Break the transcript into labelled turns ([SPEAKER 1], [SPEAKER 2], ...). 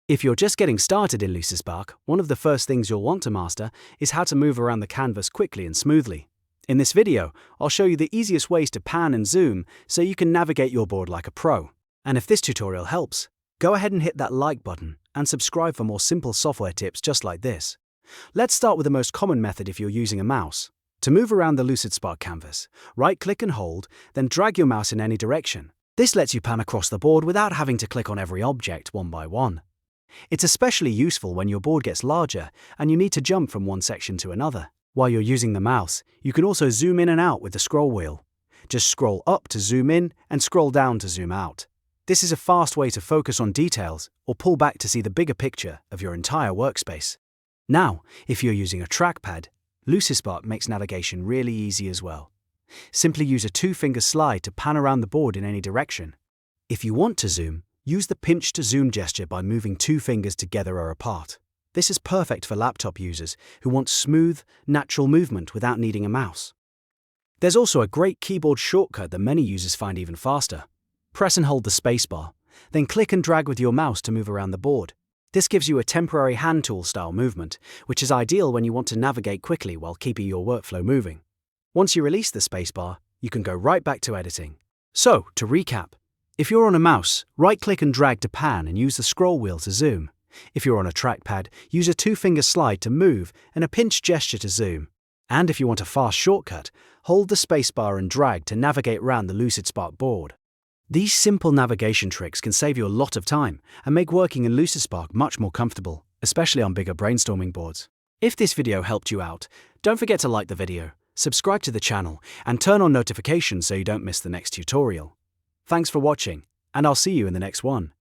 [SPEAKER 1] If you're just getting started in Lucidspark, one of the first things you'll want to master is how to move around the canvas quickly and smoothly. In this video, I'll show you the easiest ways to pan and zoom so you can navigate your board like a pro. And if this tutorial helps, go ahead and hit that like button and subscribe for more simple software tips just like this. Let's start with the most common method if you're using a mouse. To move around the Lucidspark canvas, right-click and hold, then drag your mouse in any direction. This lets you pan across the board without having to click on every object one by one. It's especially useful when your board gets larger and you need to jump from one section to another. While you're using the mouse, you can also zoom in and out with the scroll wheel. Just scroll up to zoom in and scroll down to zoom out. This is a fast way to focus on details or pull back to see the bigger picture of your entire workspace. Now, if you're using a trackpad, Lucidspark makes navigation really easy as well. Simply use a two-finger slide to pan around the board in any direction. If you want to zoom, use the pinch to zoom gesture by moving two fingers together or apart. This is perfect for laptop users who want smooth, natural movement without needing a mouse. There's also a great keyboard shortcut that many users find even faster. Press and hold the spacebar, then click and drag with your mouse to move around the board. This gives you a temporary hand tool style movement, which is ideal when you want to navigate quickly while keeping your workflow moving. Once you release the spacebar, you can go right back to editing. So, to recap, if you're on a mouse, right-click and drag to pan and use the scroll wheel to zoom. If you're on a trackpad, use a two-finger slide to move and a pinch gesture to zoom. And if you want a fast shortcut, hold the spacebar and drag to navigate around the Lucidspark board. These simple navigation tricks can save you a lot of time and make working in Lucidspark much more comfortable, especially on bigger brainstorming boards. If this video helped you out, don't forget to like the video, subscribe to the channel, and turn on notifications so you don't miss the next tutorial. Thanks for watching, and I'll see you in the next one.